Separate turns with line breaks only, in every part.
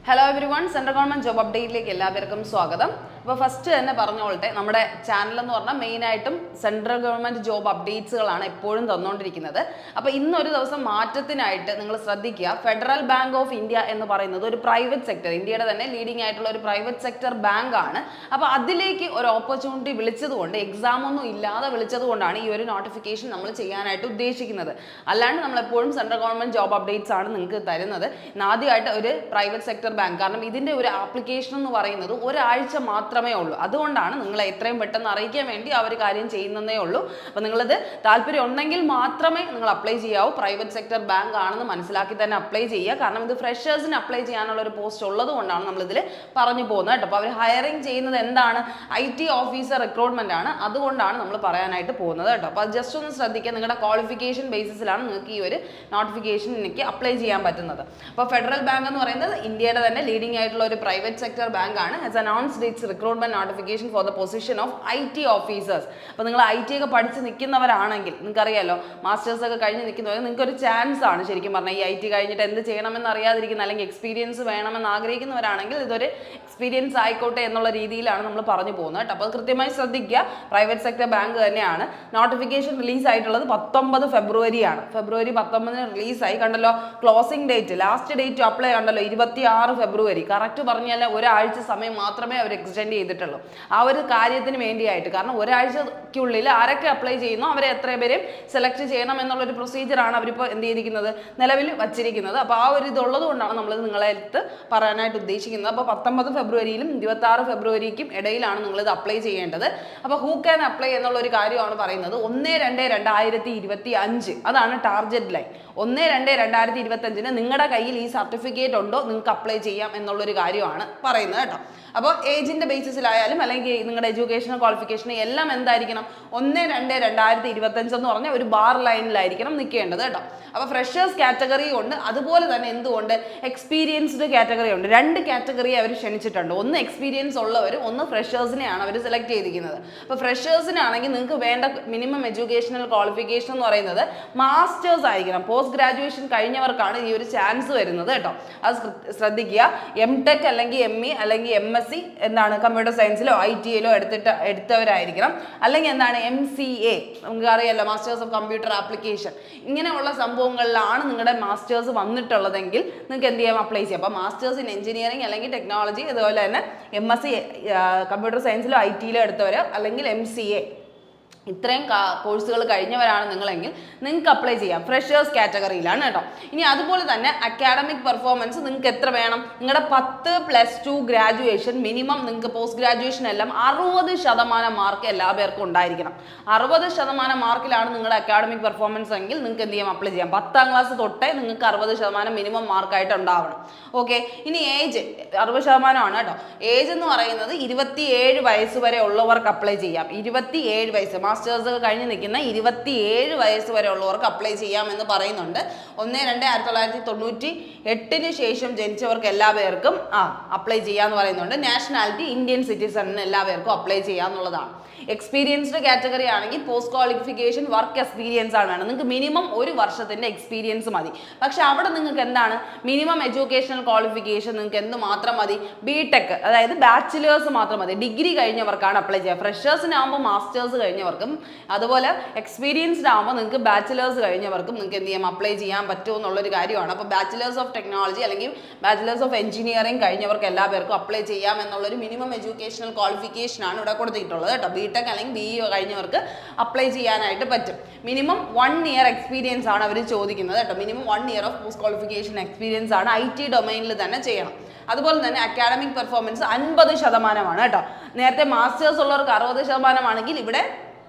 Hello everyone, central government job അപ്ഡേറ്റിലേക്ക് എല്ലാവർക്കും സ്വാഗതം. അപ്പോൾ ഫസ്റ്റ് തന്നെ പറഞ്ഞോളട്ടെ, നമ്മുടെ ചാനൽ എന്ന് പറഞ്ഞാൽ മെയിനായിട്ടും സെൻട്രൽ ഗവൺമെൻറ് ജോബ് അപ്ഡേറ്റ്സുകളാണ് എപ്പോഴും തന്നുകൊണ്ടിരിക്കുന്നത്. അപ്പോൾ ഇന്നൊരു ദിവസം മാറ്റത്തിനായിട്ട് നിങ്ങൾ ശ്രദ്ധിക്കുക, ഫെഡറൽ ബാങ്ക് ഓഫ് ഇന്ത്യ എന്ന് പറയുന്നത് ഒരു പ്രൈവറ്റ് സെക്ടർ, ഇന്ത്യയുടെ തന്നെ ലീഡിംഗ് ആയിട്ടുള്ള ഒരു പ്രൈവറ്റ് സെക്ടർ ബാങ്ക് ആണ്. അപ്പോൾ അതിലേക്ക് ഒരു ഓപ്പർച്യൂണിറ്റി വിളിച്ചതുകൊണ്ട്, എക്സാം ഒന്നും ഇല്ലാതെ വിളിച്ചതുകൊണ്ടാണ് ഈ ഒരു നോട്ടിഫിക്കേഷൻ നമ്മൾ ചെയ്യാനായിട്ട് ഉദ്ദേശിക്കുന്നത്. അല്ലാണ്ട് നമ്മളെപ്പോഴും സെൻട്രൽ ഗവൺമെൻറ് ജോബ് അപ്ഡേറ്റ്സ് ആണ് നിങ്ങൾക്ക് തരുന്നത്. ആദ്യമായിട്ട് ഒരു പ്രൈവറ്റ് സെക്ടർ ബാങ്ക്, കാരണം ഇതിന്റെ ഒരു ആപ്ലിക്കേഷൻ എന്ന് പറയുന്നത് ഒരാഴ്ച മാത്രമേ ഉള്ളൂ. അതുകൊണ്ടാണ് നിങ്ങളെ എത്രയും പെട്ടെന്ന് അറിയിക്കാൻ വേണ്ടി ആ ഒരു കാര്യം ചെയ്യുന്നതേ ഉള്ളൂ. അപ്പോൾ നിങ്ങളത് താല്പര്യം ഉണ്ടെങ്കിൽ മാത്രമേ നിങ്ങൾ അപ്ലൈ ചെയ്യാവൂ. പ്രൈവറ്റ് സെക്ടർ ബാങ്ക് ആണെന്ന് മനസ്സിലാക്കി തന്നെ അപ്ലൈ ചെയ്യുക. കാരണം ഇത് ഫ്രഷേഴ്സിന് അപ്ലൈ ചെയ്യാനുള്ള ഒരു പോസ്റ്റ് ഉള്ളത് കൊണ്ടാണ് നമ്മളിതിൽ പറഞ്ഞു പോകുന്നത് കേട്ടോ. അപ്പോൾ അവർ ഹയറിംഗ് ചെയ്യുന്നത് എന്താണ്? IT ഓഫീസർ റിക്രൂട്ട്മെന്റ് ആണ്. അതുകൊണ്ടാണ് നമ്മൾ പറയാനായിട്ട് പോകുന്നത് കേട്ടോ. അപ്പോൾ അത് ജസ്റ്റ് ഒന്ന് ശ്രദ്ധിക്കുക. നിങ്ങളുടെ ക്വാളിഫിക്കേഷൻ ബേസിസിലാണ് നിങ്ങൾക്ക് ഈ ഒരു നോട്ടിഫിക്കേഷൻ എനിക്ക് അപ്ലൈ ചെയ്യാൻ പറ്റുന്നത്. അപ്പോൾ ഫെഡറൽ ബാങ്ക് എന്ന് പറയുന്നത് ഇന്ത്യയുടെ തന്നെ ലീഡിംഗ് ആയിട്ടുള്ള ഒരു പ്രൈവറ്റ് സെക്ടർ ബാങ്ക് ആണ്. Has announced it's recruitment notification for the position of IT officers. അപ്പോൾ നിങ്ങൾ IT ഒക്കെ പഠിച്ച് നിൽക്കുന്നവരാണെങ്കിൽ, നിങ്ങൾക്കറിയാലോ, മാസ്റ്റേഴ്സ് ഒക്കെ കഴിഞ്ഞ് നിൽക്കുന്നവർ, നിങ്ങൾക്ക് ഒരു ചാൻസ് ആണ് ശരിക്കും പറഞ്ഞാൽ ഈ IT കഴിഞ്ഞിട്ട് എന്ത് ചെയ്യണമെന്ന് അറിയാതിരിക്കുന്ന, അല്ലെങ്കിൽ എക്സ്പീരിയൻസ് വേണമെന്ന് ആഗ്രഹിക്കുന്നവരാണെങ്കിൽ ഇതൊരു എക്സ്പീരിയൻസ് ആയിക്കോട്ടെ എന്നുള്ള രീതിയിലാണ് നമ്മൾ പറഞ്ഞു പോകുന്നത് കേട്ടോ. അപ്പോൾ കൃത്യമായി ശ്രദ്ധിക്കുക. പ്രൈവറ്റ് സെക്ടർ ബാങ്ക് തന്നെയാണ്. നോട്ടിഫിക്കേഷൻ റിലീസ് ആയിട്ടുള്ളത് 19 ഫെബ്രുവരിയാണ്. ഫെബ്രുവരി 19 റിലീസായി. കണ്ടല്ലോ, closing date, last date apply കണ്ടല്ലോ 26 ഫെബ്രുവരി. കറക്റ്റ് പറഞ്ഞാൽ ഒരാഴ്ച സമയം മാത്രമേ അവർ എക്സ്റ്റെൻഡ് ചെയ്തിട്ടുള്ളൂ ആ ഒരു കാര്യത്തിന് വേണ്ടിയായിട്ട്. കാരണം ഒരാഴ്ചക്കുള്ളിൽ ആരൊക്കെ അപ്ലൈ ചെയ്യുന്നു അവരെ എത്ര പേരെയും സെലക്ട് ചെയ്യണം എന്നുള്ളൊരു പ്രൊസീജിയറാണ് അവരിപ്പോൾ എന്ത് ചെയ്തിരിക്കുന്നത്, നിലവിൽ വച്ചിരിക്കുന്നത്. അപ്പോൾ ആ ഒരു ഇതുള്ളത് കൊണ്ടാണ് നമ്മൾ നിങ്ങളെ അടുത്ത് പറയാനായിട്ട് ഉദ്ദേശിക്കുന്നത്. അപ്പോൾ 19 ഫെബ്രുവരിയിലും 26 ഫെബ്രുവരിക്കും ഇടയിലാണ് നിങ്ങളിത് അപ്ലൈ ചെയ്യേണ്ടത്. അപ്പോൾ ഹൂ ക്യാൻ അപ്ലൈ എന്നുള്ളൊരു കാര്യമാണ് പറയുന്നത്. 1/2/2025 അതാണ് ടാർഗറ്റ് ലൈൻ. 1/2/2025 നിങ്ങളുടെ കയ്യിൽ ഈ സർട്ടിഫിക്കറ്റ് ഉണ്ടോ, നിങ്ങൾക്ക് അപ്ലൈ ചെയ്യാം എന്നുള്ളൊരു കാര്യമാണ് പറയുന്നത് കേട്ടോ. അപ്പോൾ ഏജിൻ്റെ ബേസിസിലായാലും അല്ലെങ്കിൽ നിങ്ങളുടെ എഡ്യൂക്കേഷണൽ ക്വാളിഫിക്കേഷൻ എല്ലാം എന്തായിരിക്കണം, 1/2/2025 എന്ന് പറഞ്ഞാൽ ഒരു ബാർ ലൈനിലായിരിക്കണം നിൽക്കേണ്ടത് കേട്ടോ. അപ്പോൾ ഫ്രഷേഴ്സ് കാറ്റഗറി ഉണ്ട്, അതുപോലെ തന്നെ എന്തുകൊണ്ട് എക്സ്പീരിയൻസ്ഡ് കാറ്റഗറി ഉണ്ട്. 2 കാറ്റഗറി അവർ ക്ഷണിച്ചിട്ടുണ്ട്. ഒന്ന് എക്സ്പീരിയൻസ് ഉള്ളവർ, ഒന്ന് ഫ്രഷേഴ്സിനെയാണ് അവർ സെലക്ട് ചെയ്തിരിക്കുന്നത്. അപ്പോൾ ഫ്രഷേഴ്സിനാണെങ്കിൽ നിങ്ങൾക്ക് വേണ്ട മിനിമം എഡ്യൂക്കേഷണൽ ക്വാളിഫിക്കേഷൻ എന്ന് പറയുന്നത് മാസ്റ്റേഴ്സ് ആയിരിക്കണം. പോസ്റ്റ് ഗ്രാജുവേഷൻ കഴിഞ്ഞവർക്കാണ് ഈ ഒരു ചാൻസ് വരുന്നത് കേട്ടോ. അത് ശ്രദ്ധിക്കുക. MTech അല്ലെങ്കിൽ ME അല്ലെങ്കിൽ MSc എന്താണ് കമ്പ്യൂട്ടർ സയൻസിലോ ITയിലോ എടുത്തവരായിരിക്കണം. അല്ലെങ്കിൽ എന്താണ് MCA, നമുക്ക് അറിയാലോ, മാസ്റ്റേഴ്സ് ഓഫ് കമ്പ്യൂട്ടർ ആപ്ലിക്കേഷൻ. ഇങ്ങനെയുള്ള സംഭവങ്ങളിലാണ് നിങ്ങളുടെ മാസ്റ്റേഴ്സ് വന്നിട്ടുള്ളതെങ്കിൽ നിങ്ങൾക്ക് എന്ത് ചെയ്യാം, അപ്ലൈ ചെയ്യാം. അപ്പോൾ മാസ്റ്റേഴ്സ് ഇൻ എഞ്ചിനീയറിംഗ് അല്ലെങ്കിൽ ടെക്നോളജി, അതുപോലെ തന്നെ MSc കമ്പ്യൂട്ടർ സയൻസിലോ ITയിലോ എടുത്തവർ, അല്ലെങ്കിൽ MCA, ഇത്രയും കോഴ്സുകൾ കഴിഞ്ഞവരാണ് നിങ്ങളെങ്കിൽ നിങ്ങൾക്ക് അപ്ലൈ ചെയ്യാം. ഫ്രഷേഴ്സ് കാറ്റഗറിയിലാണ് കേട്ടോ. ഇനി അതുപോലെ തന്നെ അക്കാഡമിക് പെർഫോമൻസ് നിങ്ങൾക്ക് എത്ര വേണം, നിങ്ങളുടെ 10+2 ഗ്രാജുവേഷൻ മിനിമം, നിങ്ങൾക്ക് പോസ്റ്റ് ഗ്രാജുവേഷൻ എല്ലാം 60% മാർക്ക് എല്ലാ പേർക്കും ഉണ്ടായിരിക്കണം. 60% മാർക്കിലാണ് നിങ്ങളുടെ അക്കാഡമിക് പെർഫോമൻസ് എങ്കിൽ നിങ്ങൾക്ക് എന്ത് ചെയ്യാം, അപ്ലൈ ചെയ്യാം. 10ാം ക്ലാസ് തൊട്ടേ നിങ്ങൾക്ക് 60% മിനിമം മാർക്കായിട്ട് ഉണ്ടാവണം. ഓക്കെ. ഇനി ഏജ് 60% കേട്ടോ. ഏജ് എന്ന് പറയുന്നത് 27 വയസ്സ് വരെ ഉള്ളവർക്ക് അപ്ലൈ ചെയ്യാം. 27 വയസ്സ്, മാസ്റ്റേഴ്സ് കഴിഞ്ഞ് നിൽക്കുന്ന 27 വയസ്സ് വരെ ഉള്ളവർക്ക് അപ്ലൈ ചെയ്യാമെന്ന് പറയുന്നുണ്ട്. 1/2/1998 ശേഷം ജനിച്ചവർക്ക് എല്ലാ പേർക്കും അപ്ലൈ ചെയ്യാമെന്ന് പറയുന്നുണ്ട്. നാഷണാലിറ്റി ഇന്ത്യൻ സിറ്റിസണിന് എല്ലാ പേർക്കും അപ്ലൈ ചെയ്യാമെന്നുള്ളതാണ്. എക്സ്പീരിയൻസ്ഡ് കാറ്റഗറി ആണെങ്കിൽ പോസ്റ്റ് ക്വാളിഫിക്കേഷൻ വർക്ക് എക്സ്പീരിയൻസ് ആണ് വേണം. നിങ്ങൾക്ക് മിനിമം 1 വർഷത്തിൻ്റെ എക്സ്പീരിയൻസ് മതി. പക്ഷെ അവിടെ നിങ്ങൾക്ക് എന്താണ് മിനിമം എഡ്യൂക്കേഷണൽ ക്വാളിഫിക്കേഷൻ, നിങ്ങൾക്ക് എന്ത് മാത്രം മതി, BTech, അതായത് ബാച്ചിലേഴ്സ് മാത്രം മതി. ഡിഗ്രി കഴിഞ്ഞവർക്കാണ് അപ്ലൈ ചെയ്യുക. ഫ്രഷേഴ്സിനാകുമ്പോൾ മാസ്റ്റേഴ്സ് കഴിഞ്ഞവർക്കും, അതുപോലെ എക്സ്പീരിയൻസ്ഡ് ആകുമ്പോൾ നിങ്ങൾക്ക് ബാച്ചിലേഴ്സ് കഴിഞ്ഞവർക്കും നിങ്ങൾക്ക് എന്ത് ചെയ്യാം, അപ്ലൈ ചെയ്യാൻ പറ്റുമോ എന്നുള്ളൊരു കാര്യമാണ്. അപ്പോൾ ബാച്ചിലേഴ്സ് ഓഫ് ടെക്നോളജി അല്ലെങ്കിൽ ബാച്ചിലേഴ്സ് ഓഫ് എഞ്ചിനീയറിംഗ് കഴിഞ്ഞവർക്ക് എല്ലാ പേർക്കും അപ്ലൈ ചെയ്യാം എന്നുള്ളൊരു മിനിമം എഡ്യൂക്കേഷണൽ ക്വാളിഫിക്കേഷനാണ് ഇവിടെ കൊടുത്തിട്ടുള്ളത് കേട്ടോ. BTech അല്ലെങ്കിൽ BE കഴിഞ്ഞവർക്ക് അപ്ലൈ ചെയ്യാനായിട്ട് പറ്റും. മിനിമം 1 ഇയർ എക്സ്പീരിയൻസ് ആണ് അവർ ചോദിക്കുന്നത് കേട്ടോ. Minimum 1 year of post qualification experience ആണ്. IT ഡൊമൈനിൽ തന്നെ ചെയ്യണം. അതുപോലെ തന്നെ അക്കാഡമിക് പെർഫോമൻസ് 50% കേട്ടോ. നേരത്തെ മാസ്റ്റേഴ്സ് ഉള്ളവർക്ക് 60% ആണെങ്കിൽ ഇവിടെ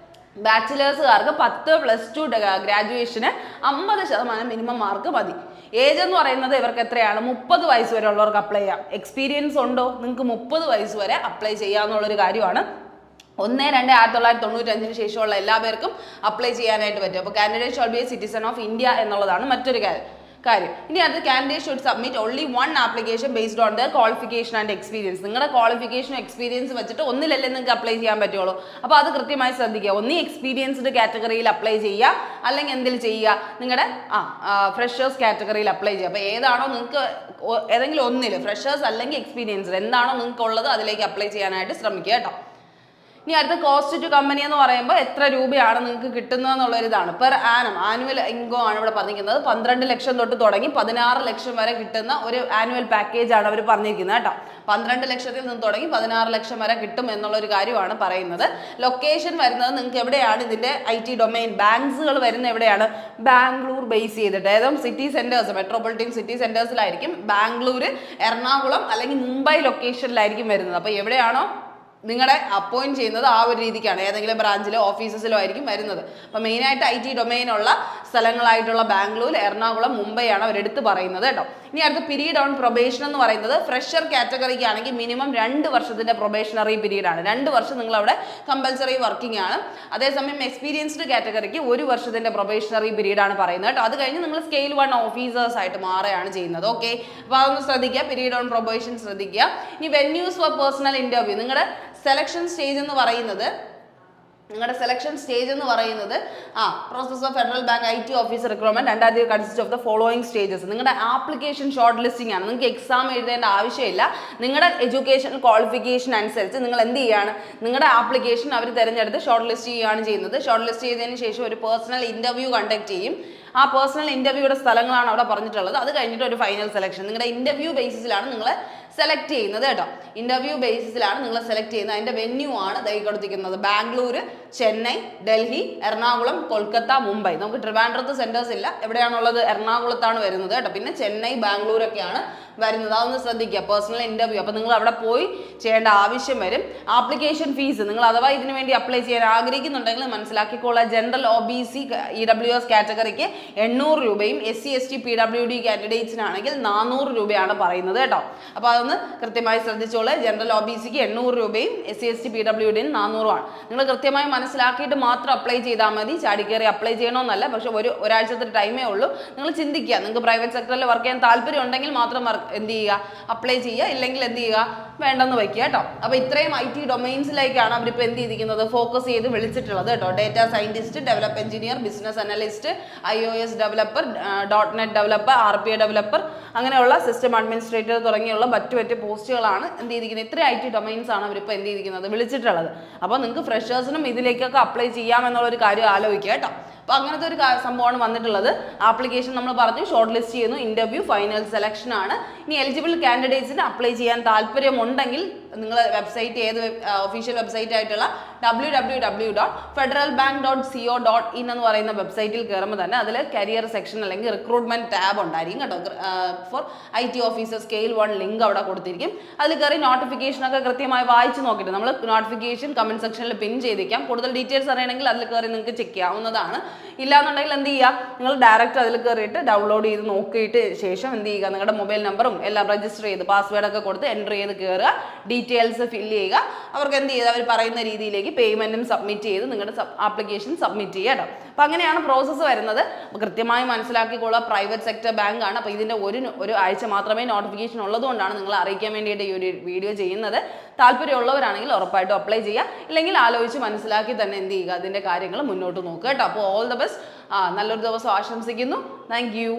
ബാച്ചിലേഴ്സുകാർക്ക് 10+2 ഗ്രാജുവേഷന് 50% മിനിമം മാർക്ക് മതി. ഏജ് എന്ന് പറയുന്നത് ഇവർക്ക് എത്രയാണ്, 30 വയസ്സ് വരെ ഉള്ളവർക്ക് അപ്ലൈ ചെയ്യാം. എക്സ്പീരിയൻസ് ഉണ്ടോ, നിങ്ങൾക്ക് 30 വയസ്സ് വരെ അപ്ലൈ ചെയ്യാമെന്നുള്ളൊരു കാര്യമാണ്. 1/2/1995 ശേഷമുള്ള എല്ലാ പേർക്കും അപ്ലൈ ചെയ്യാനായിട്ട് പറ്റും. അപ്പോൾ candidate shawl B A citizen of India എന്നുള്ളതാണ് മറ്റൊരു കാര്യം. ഇനി അടുത്ത candidate should submit only one application based on the qualification and experience. നിങ്ങളുടെ ക്വാളിഫിക്കേഷനും എക്സ്പീരിയൻസ് വെച്ചിട്ട് ഒന്നിലല്ലേ നിങ്ങൾക്ക് അപ്ലൈ ചെയ്യാൻ പറ്റുള്ളൂ. അപ്പോൾ അത് കൃത്യമായി ശ്രദ്ധിക്കുക. ഒന്നീ എക്സ്പീരിയൻസ്ഡ് കാറ്റഗറിയിൽ അപ്ലൈ ചെയ്യുക, അല്ലെങ്കിൽ എന്തിൽ ചെയ്യുക, നിങ്ങളുടെ ഫ്രഷേഴ്സ് കാറ്റഗറിയിൽ അപ്ലൈ ചെയ്യുക. അപ്പോൾ ഏതാണോ നിങ്ങൾക്ക് ഏതെങ്കിലും ഒന്നിൽ ഫ്രഷേഴ്സ് അല്ലെങ്കിൽ എക്സ്പീരിയൻസ്ഡ് എന്താണോ നിങ്ങൾക്ക് ഉള്ളത് അതിലേക്ക് അപ്ലൈ ചെയ്യാനായിട്ട് ശ്രമിക്കുക കേട്ടോ. ഇനി അടുത്ത കോസ്റ്റ് ടു കമ്പനി എന്ന് പറയുമ്പോൾ എത്ര രൂപയാണ് നിങ്ങൾക്ക് കിട്ടുന്നത് എന്നുള്ളൊരിതാണ്. പെർ ആനുവൽ ഇൻകം ആണ് ഇവിടെ പറഞ്ഞിരിക്കുന്നത്. 12 ലക്ഷം തൊട്ട് തുടങ്ങി 16 ലക്ഷം വരെ കിട്ടുന്ന ഒരു ആനുവൽ പാക്കേജ് ആണ് അവർ പറഞ്ഞിരിക്കുന്നത് കേട്ടോ. 12 ലക്ഷത്തിൽ നിന്ന് തുടങ്ങി 16 ലക്ഷം വരെ കിട്ടും എന്നുള്ളൊരു കാര്യമാണ് പറയുന്നത്. ലൊക്കേഷൻ വരുന്നത് നിങ്ങൾക്ക് എവിടെയാണ്, ഇതിന്റെ IT ഡൊമൈൻ ബാങ്ക്സുകൾ വരുന്ന എവിടെയാണ്, ബാംഗ്ലൂർ ബേസ് ചെയ്തിട്ട് ഏതും സിറ്റി സെന്റേഴ്സ് മെട്രോപൊളിറ്റൻ സിറ്റി സെന്റേഴ്സിലായിരിക്കും. ബാംഗ്ലൂർ, എറണാകുളം അല്ലെങ്കിൽ മുംബൈ ലൊക്കേഷനിലായിരിക്കും വരുന്നത്. അപ്പോൾ എവിടെയാണോ നിങ്ങളെ അപ്പോയിന്റ് ചെയ്യുന്നത് ആ ഒരു രീതിക്കാണ്, ഏതെങ്കിലും ബ്രാഞ്ചിലോ ഓഫീസസിലോ ആയിരിക്കും വരുന്നത്. അപ്പോൾ മെയിനായിട്ട് IT ഡൊമൈനുള്ള സ്ഥലങ്ങളായിട്ടുള്ള ബാംഗ്ലൂർ, എറണാകുളം, മുംബൈ ആണ് അവരെടുത്ത് പറയുന്നത് കേട്ടോ. ഇനി അടുത്ത പീരീഡ് ഓൺ പ്രൊബേഷൻ എന്ന് പറയുന്നത് ഫ്രഷർ കാറ്റഗറിക്ക് ആണെങ്കിൽ മിനിമം 2 വർഷത്തിന്റെ പ്രൊബേഷണറി പീരീഡ് ആണ്. 2 വർഷം നിങ്ങൾ അവിടെ കമ്പൽസറി വർക്കിംഗ് ആണ്. അതേസമയം എക്സ്പീരിയൻസ്ഡ് കാറ്റഗറിക്ക് 1 വർഷത്തിന്റെ പ്രൊബേഷണറി പീരീഡ് ആണ് പറയുന്നത് കേട്ടോ. അത് കഴിഞ്ഞ് നിങ്ങൾ സ്കെയിൽ 1 ഓഫീസേഴ്സ് ആയിട്ട് മാറുകയാണ് ചെയ്യുന്നത്. ഓക്കെ, അപ്പോൾ അതൊന്ന് ശ്രദ്ധിക്കുക. പീരീഡ് ഓൺ പ്രൊബേഷൻ ശ്രദ്ധിക്കുക. ഇനി വെന്യൂസ് ഫോർ പേഴ്സണൽ ഇന്റർവ്യൂ, നിങ്ങളുടെ സെലക്ഷൻ സ്റ്റേജ് എന്ന് പറയുന്നത് process of federal bank IT officer recruitment 2 consist of the following stages. നിങ്ങളുടെ ആപ്ലിക്കേഷൻ ഷോർട്ട് ലിസ്റ്റിംഗ് ആണ്. നിങ്ങൾക്ക് എക്സാം എഴുതേണ്ട ആവശ്യമില്ല. നിങ്ങളുടെ എഡ്യൂക്കേഷൻ ക്വാളിഫിക്കേഷൻ അനുസരിച്ച് നിങ്ങൾ എന്ത് ചെയ്യുകയാണ്, നിങ്ങളുടെ ആപ്ലിക്കേഷൻ അവർ തിരഞ്ഞെടുത്ത് ഷോർട്ട് ലിസ്റ്റ് ചെയ്യുകയാണ് ചെയ്യുന്നത്. ഷോർട്ട് ലിസ്റ്റ് ചെയ്തതിന് ശേഷം ഒരു പേഴ്സണൽ ഇന്റർവ്യൂ കണ്ടക്ട് ചെയ്യും. ആ പേഴ്സണൽ ഇന്റർവ്യൂയുടെ സ്ഥലങ്ങളാണ് അവിടെ പറഞ്ഞിട്ടുള്ളത്. അത് കഴിഞ്ഞിട്ട് ഒരു ഫൈനൽ സെലക്ഷൻ. നിങ്ങളുടെ ഇന്റർവ്യൂ ബേസിസിലാണ് നിങ്ങളെ സെലക്ട് ചെയ്യുന്നത് കേട്ടോ. ഇന്റർവ്യൂ ബേസിസിലാണ് നിങ്ങൾ സെലക്ട് ചെയ്യുന്നത്. അതിന്റെ വെന്യൂ ആണ് ദൈ കൊടുത്തിരിക്കുന്നത്. ബാംഗ്ലൂർ, ചെന്നൈ, ഡൽഹി, എറണാകുളം, കൊൽക്കത്ത, മുംബൈ. നമുക്ക് ട്രിവാൻഡ്രത്ത് സെന്റേഴ്സ് ഇല്ല. എവിടെയാണുള്ളത്, എറണാകുളത്താണ് വരുന്നത് കേട്ടോ. പിന്നെ ചെന്നൈ, ബാംഗ്ലൂരൊക്കെയാണ് വരുന്നത്. അതൊന്ന് ശ്രദ്ധിക്കുക. പേഴ്സണൽ ഇന്റർവ്യൂ അപ്പോൾ നിങ്ങൾ അവിടെ പോയി ചെയ്യേണ്ട ആവശ്യം വരും. ആപ്ലിക്കേഷൻ ഫീസ് നിങ്ങൾ അഥവാ ഇതിനു വേണ്ടി അപ്ലൈ ചെയ്യാൻ ആഗ്രഹിക്കുന്നുണ്ടെങ്കിൽ മനസ്സിലാക്കിക്കോളാം. ജനറൽ OBC EWS കാറ്റഗറിക്ക് 800 രൂപയും SC ST PWD കാൻഡിഡേറ്റ്സിനാണെങ്കിൽ 400 രൂപയാണ് പറയുന്നത് കേട്ടോ. അപ്പോൾ അതൊന്ന് കൃത്യമായി ശ്രദ്ധിച്ചോളൂ. ജനറൽ OBCക്ക് 800 രൂപയും SC ST PWDന് 400 ആണ്. നിങ്ങൾ കൃത്യമായി മനസ്സിലാക്കിയിട്ട് മാത്രം അപ്ലൈ ചെയ്താൽ മതി. ചാടിക്കയറി അപ്ലൈ ചെയ്യണമെന്നല്ല. പക്ഷെ ഒരാഴ്ചത്തെ ടൈമേ ഉള്ളൂ. നിങ്ങൾ ചിന്തിക്കുക. നിങ്ങൾക്ക് പ്രൈവറ്റ് സെക്ടറിൽ വർക്ക് ചെയ്യാൻ താല്പര്യം ഉണ്ടെങ്കിൽ മാത്രം എന്ത് ചെയ്യുക, അപ്ലൈ ചെയ്യുക. ഇല്ലെങ്കിൽ എന്ത് ചെയ്യുക, വേണ്ടെന്ന് വയ്ക്കുക കേട്ടോ. അപ്പോൾ ഇത്രയും IT ഡൊമൈൻസിലേക്കാണ് അവരിപ്പോൾ എന്ത് ചെയ്തിരിക്കുന്നത്, ഫോക്കസ് ചെയ്ത് വിളിച്ചിട്ടുള്ളത് കേട്ടോ. Data scientist, develop engineer, business analyst, iOS developer, .NET developer, RPA developer, അങ്ങനെയുള്ള സിസ്റ്റം അഡ്മിനിസ്ട്രേറ്റർ തുടങ്ങിയുള്ള മറ്റു പോസ്റ്റുകളാണ് എന്ത് ചെയ്തിരിക്കുന്നത്. ഇത്രയും IT ഡൊമൈൻസ് ആണ് അവരിപ്പോൾ എന്ത് ചെയ്തിരിക്കുന്നത്, വിളിച്ചിട്ടുള്ളത്. അപ്പോൾ നിങ്ങൾക്ക് ഫ്രഷേഴ്സിനും ഇതിലേക്കൊക്കെ അപ്ലൈ ചെയ്യാമെന്നുള്ളൊരു കാര്യം ആലോചിക്കുക കേട്ടോ. അപ്പോൾ അങ്ങനത്തെ ഒരു സംഭവമാണ് വന്നിട്ടുള്ളത്. ആപ്ലിക്കേഷൻ നമ്മൾ പറഞ്ഞു, ഷോർട്ട് ലിസ്റ്റ് ചെയ്യുന്നു, ഇന്റർവ്യൂ, ഫൈനൽ സെലക്ഷൻ ആണ്. ഇനി എലിജിബിൾ കാൻഡിഡേറ്റ്സിന് അപ്ലൈ ചെയ്യാൻ താല്പര്യമുണ്ടെങ്കിൽ നിങ്ങൾ വെബ്സൈറ്റ് ഏത് ഒഫീഷ്യൽ വെബ്സൈറ്റ് ആയിട്ടുള്ള www.federalbank.co.in എന്ന് പറയുന്ന വെബ്സൈറ്റിൽ കയറുമ്പോൾ തന്നെ അതിൽ കരിയർ സെക്ഷൻ അല്ലെങ്കിൽ റിക്രൂട്ട്മെന്റ് ടാബ് ഉണ്ടായിരിക്കും കേട്ടോ. For IT officer scale 1 link അവിടെ കൊടുത്തിരിക്കും. അതിൽ കയറി നോട്ടിഫിക്കേഷൻ ഒക്കെ കൃത്യമായി വായിച്ച് നോക്കിയിട്ട് നമ്മൾ നോട്ടിഫിക്കേഷൻ കമന്റ് സെക്ഷനിൽ പിൻ ചെയ്തിരിക്കാം. കൂടുതൽ ഡീറ്റെയിൽസ് അറിയണമെങ്കിൽ അതിൽ കയറി നിങ്ങൾക്ക് ചെക്ക് ചെയ്യാവുന്നതാണ്. ഇല്ലാന്നുണ്ടെങ്കിൽ എന്ത് ചെയ്യുക, നിങ്ങൾ ഡയറക്റ്റ് അതിൽ കയറിയിട്ട് ഡൗൺലോഡ് ചെയ്ത് നോക്കിയിട്ട് ശേഷം എന്ത് ചെയ്യുക, നിങ്ങളുടെ മൊബൈൽ നമ്പറും എല്ലാം രജിസ്റ്റർ ചെയ്ത് പാസ്വേഡൊക്കെ കൊടുത്ത് എൻ്റർ ചെയ്ത് കയറുക, ഡീറ്റെയിൽസ് ഫില്ല് ചെയ്യുക. അവർക്ക് എന്ത് ചെയ്ത് അവർ പറയുന്ന രീതിയിലേക്ക് പേയ്മെൻറ്റും സബ്മിറ്റ് ചെയ്ത് നിങ്ങളുടെ ആപ്ലിക്കേഷൻ സബ്മിറ്റ് ചെയ്യുക കേട്ടോ. അപ്പോൾ അങ്ങനെയാണ് പ്രോസസ്സ് വരുന്നത്. അപ്പോൾ കൃത്യമായി മനസ്സിലാക്കിക്കൊള്ളുക. പ്രൈവറ്റ് സെക്ടർ ബാങ്ക് ആണ്. അപ്പോൾ ഇതിൻ്റെ ഒരു ആഴ്ച മാത്രമേ നോട്ടിഫിക്കേഷൻ ഉള്ളതുകൊണ്ടാണ് നിങ്ങളെ അറിയിക്കാൻ വേണ്ടിയിട്ട് ഈ ഒരു വീഡിയോ ചെയ്യുന്നത്. താല്പര്യമുള്ളവരാണെങ്കിൽ ഉറപ്പായിട്ടും അപ്ലൈ ചെയ്യുക. ഇല്ലെങ്കിൽ ആലോചിച്ച് മനസ്സിലാക്കി തന്നെ എന്ത് ചെയ്യുക, അതിൻ്റെ കാര്യങ്ങൾ മുന്നോട്ട് നോക്കുക കേട്ടോ. അപ്പോൾ ഓൾ ദ ബെസ്റ്റ്. നല്ലൊരു ദിവസം ആശംസിക്കുന്നു. Thank you.